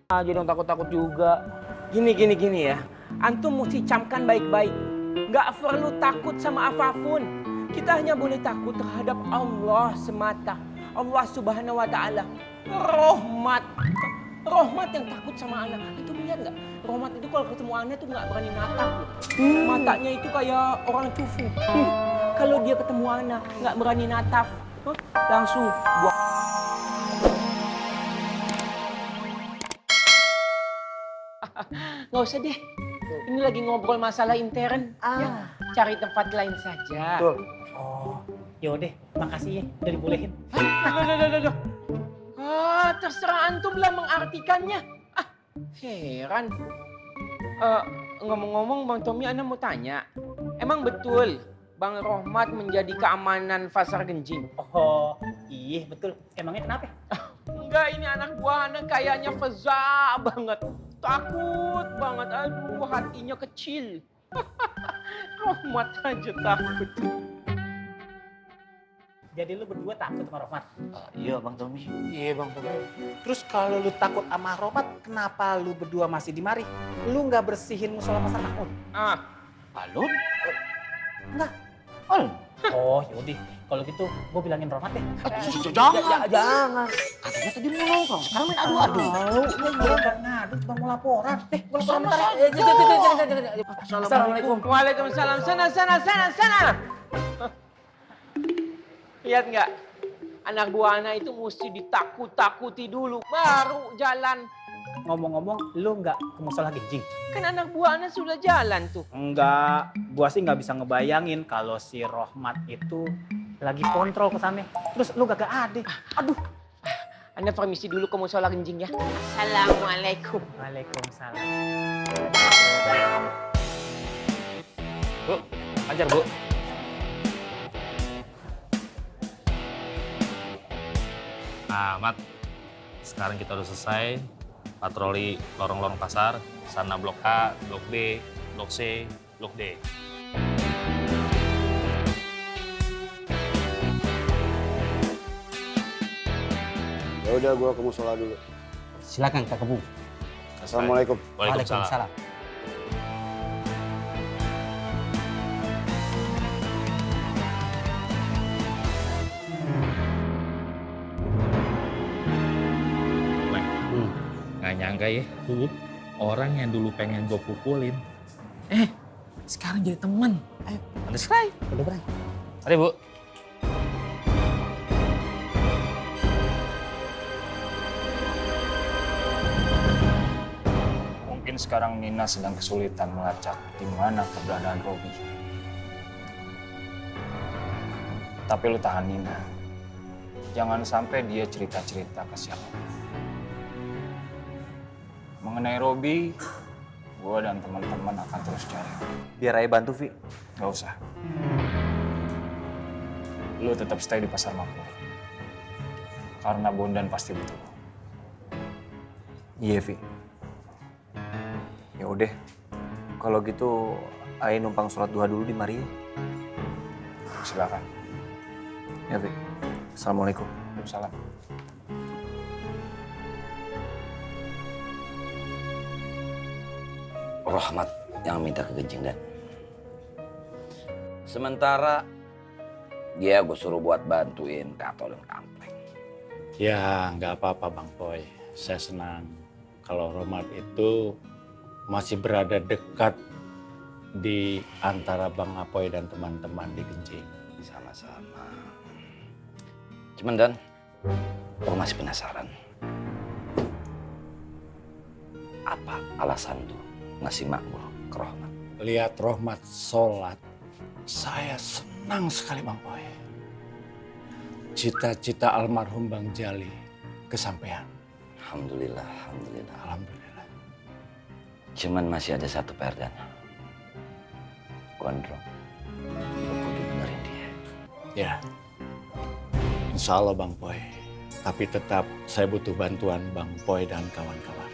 aja dong takut-takut juga. Gini ya. Antum mesti camkan baik-baik. Nggak perlu takut sama apapun. Kita hanya boleh takut terhadap Allah semata. Allah Subhanahu wa Ta'ala. Rohmat yang takut sama anak. Itu lihat nggak? Rohmat itu kalau ketemu anak tuh nggak berani natap. Matanya itu kayak orang cufu. Kalau dia ketemu anak nggak berani natap. Langsung buang. Nggak usah deh. Ini lagi ngobrol masalah intern. Ya, cari tempat lain saja. Betul. Oh, yaudah. Makasih ya, udah dibolehin. Loh. Terserah antum lah mengartikannya. Heran. Ngomong-ngomong Bang Tommy, Anda mau tanya. Emang betul Bang Rohmat menjadi keamanan Pasar Genjing? Oh, iya betul. Emangnya kenapa? Enggak, ini anak buah Anda kayaknya feza banget. Takut banget. Aduh, hatinya kecil. Rohmat aja takut. Jadi lu berdua takut sama Rohmat? Iya Bang Tommy. Iya Bang Tommy. Terus kalau lu takut sama Rohmat, kenapa lu berdua masih di mari? Lu nggak bersihin musola Pasar Makmur? Alun? Enggak. Alun? Oh, yaudah. Kalau gitu, gue bilangin Rohmat deh. Jangan. Katanya tadi mau nongkrong, sekarang main adu-adu. Ngadu, cuma mau laporan. Gue laporan bentar ya. Assalamualaikum. Waalaikumsalam. Sana. Lihat nggak? Anak buah anak itu mesti ditakut-takuti dulu, baru jalan. Ngomong-ngomong, lu nggak ke musola Genjing? Kan anak buah anak sudah jalan tuh. Enggak, gua sih nggak bisa ngebayangin kalau si Rohmat itu lagi kontrol ke sana. Terus lu gak ada. Aduh. Anda permisi dulu ke musola Genjing ya. Assalamualaikum. Waalaikumsalam. Bu, ajar Bu. Nah, Mat. Sekarang kita udah selesai patroli lorong-lorong pasar. Sana blok A, blok B, blok C, blok D. Ya udah, gua ke musola dulu. Silakan Kak Kebun. Assalamualaikum. Waalaikumsalam. Nggak nyangka ya, orang yang dulu pengen gue pukulin, sekarang jadi temen. Ayo, Anda sekali. Udah berani. Mari Bu. Mungkin sekarang Nina sedang kesulitan melacak di mana keberadaan Robi. Tapi lu tahan Nina. Jangan sampai dia cerita-cerita ke siapa. Mengenai Robi, gue dan teman-teman akan terus cari. Biar Ayah bantu, Vi. Gak usah. Lu tetap stay di Pasar Makmur. Karena Bondan pasti butuh lu. Iya, Vi. Ya udah. Kalau gitu, Ayah numpang sholat duha dulu di mari. Silakan. Ya, Vi. Assalamualaikum. Waalaikumsalam. Rohmat yang minta ke Genjing, Dan. Sementara dia gue suruh buat bantuin Kato dan Kampleng. Ya nggak apa-apa Bang Boy. Saya senang kalau Rohmat itu masih berada dekat di antara Bang Apoy dan teman-teman di Genjing. Sama-sama. Cuman Dan, gue masih penasaran. Apa alasan tuh ngasih makmur ke Rohmat? Lihat Rohmat sholat, saya senang sekali Bang Boy. Cita-cita almarhum Bang Jali kesampaian. Alhamdulillah. Alhamdulillah. Cuman masih ada satu PR, Dan. Gondrong. Lu kudu benerin dia. Ya, insya Allah Bang Boy. Tapi tetap saya butuh bantuan Bang Boy dan kawan-kawan.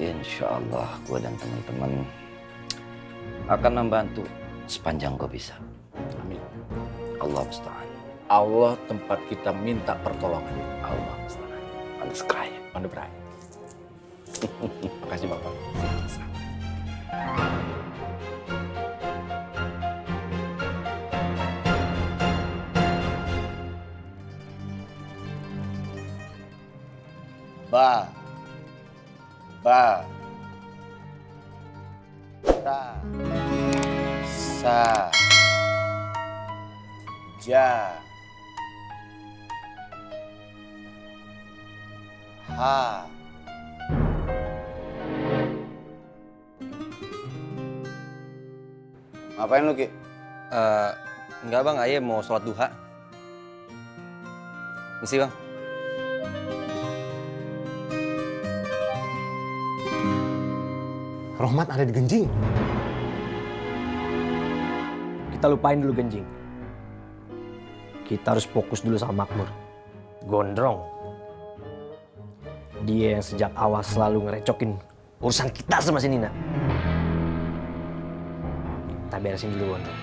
Insya Allah gue dan teman-teman akan membantu sepanjang gue bisa. Amin. Allah musta'an. Allah tempat kita minta pertolongan. Allah musta'an. On the sky. On the bright. Makasih Bapak. Ba. Ba. Ta. Sa. Ja. Ha. Ngapain lu, Ki? Enggak bang, Aye mau sholat duha. Misi bang. Rohmat ada di Genjing. Kita lupain dulu Genjing. Kita harus fokus dulu sama Makmur. Gondrong. Dia yang sejak awal selalu ngerecokin urusan kita sama si Nina. Kita beresin dulu Gondrong.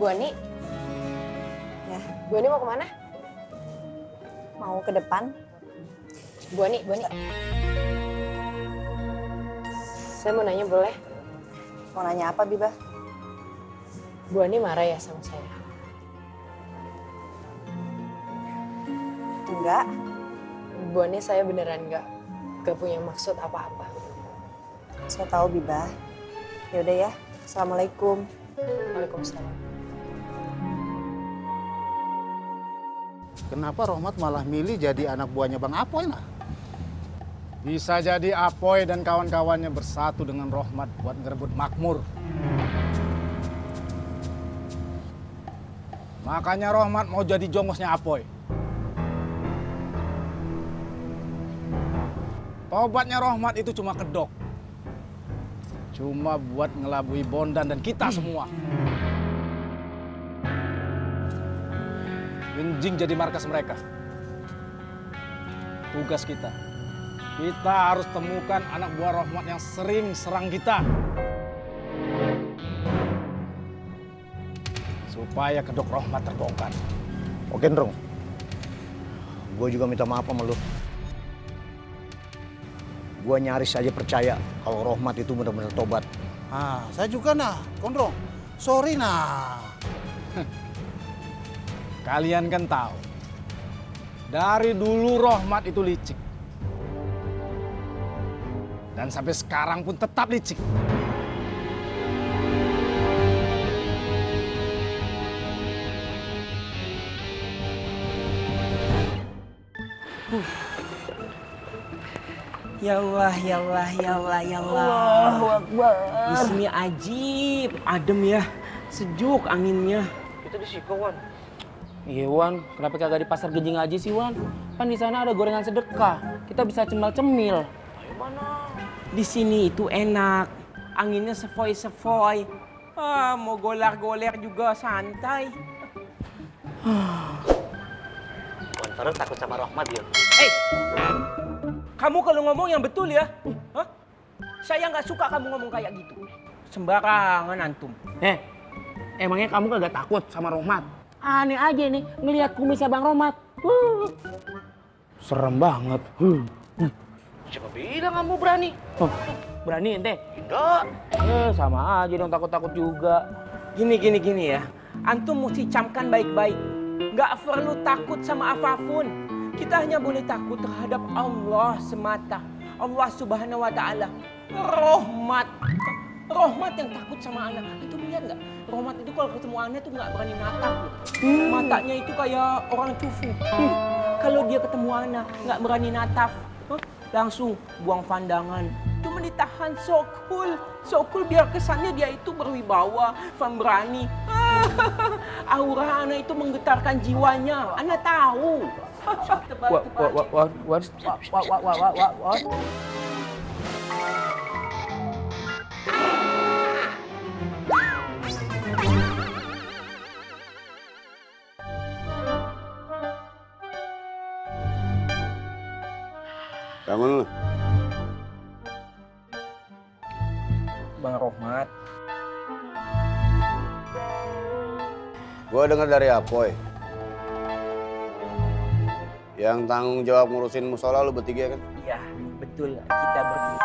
Bu Ani? Ya, Bu Ani mau kemana? Mau ke depan? Bu Ani. Saya mau nanya boleh? Mau nanya apa, Biba? Bu Ani marah ya sama saya? Enggak. Bu Ani, saya beneran nggak punya maksud apa-apa. Saya tahu, Biba. Yaudah ya, Assalamualaikum. Waalaikumsalam. Kenapa Rohmat malah milih jadi anak buahnya Bang Apoy nah? Bisa jadi Apoy dan kawan-kawannya bersatu dengan Rohmat buat ngerebut Makmur. Makanya Rohmat mau jadi jongosnya Apoy. Tobatnya Rohmat itu cuma kedok. Cuma buat ngelabui Bondan dan kita semua. Genjing jadi markas mereka. Tugas kita harus temukan anak buah Rohmat yang sering serang kita. Supaya kedok Rohmat terbongkar. Oke, Ndrong. Gue juga minta maaf sama lu. Gue nyaris aja percaya kalau Rohmat itu benar-benar tobat. Ah, saya juga nah, Kondrong. Sorry nah. Kalian kan tahu, dari dulu Rohmat itu licik. Dan sampai sekarang pun tetap licik. Ya Allah, ya Allah, ya Allah, ya Allah. Allahu Akbar. Disini ajib, adem ya, sejuk anginnya. Kita di Siko, Wan. Iya, Wan. Kenapa kagak di pasar Genjing aja sih, Wan? Kan di sana ada gorengan sedekah. Kita bisa cemil-cemil. Ayo mana? Di sini itu enak, anginnya sepoi-sepoi. Mau goler-goler juga santai. Wan Farel takut sama Rohmat ya? Kamu kalau ngomong yang betul ya. Hah? Saya nggak suka kamu ngomong kayak gitu. Sembarangan antum. Emangnya kamu kagak takut sama Rohmat? Aneh aja nih ngelihat kumisnya Bang Rohmat. Serem banget. Siapa bilang kamu berani? Berani ente? Enggak. Sama aja dong, takut-takut juga. Gini ya. Antum mesti camkan baik-baik. Nggak perlu takut sama apapun. Kita hanya boleh takut terhadap Allah semata. Allah Subhanahu wa Ta'ala. Rohmat. Rohmat yang takut sama anak. Itu lihat nggak? Rohmat itu kalau ketemu anak tuh nggak berani natap. Matanya itu kayak orang cufu. Kalau dia ketemu anak nggak berani natap. Langsung buang pandangan. Cuma ditahan sokul. Sokul biar kesannya dia itu berwibawa, pemberani. Aura anak itu menggetarkan jiwanya. Anak tahu. Bangun lu. Bang Rohmat. Gue dengar dari Apoy. Yang tanggung jawab ngurusin musola lu bertiga kan? Iya, betul. Kita bertiga.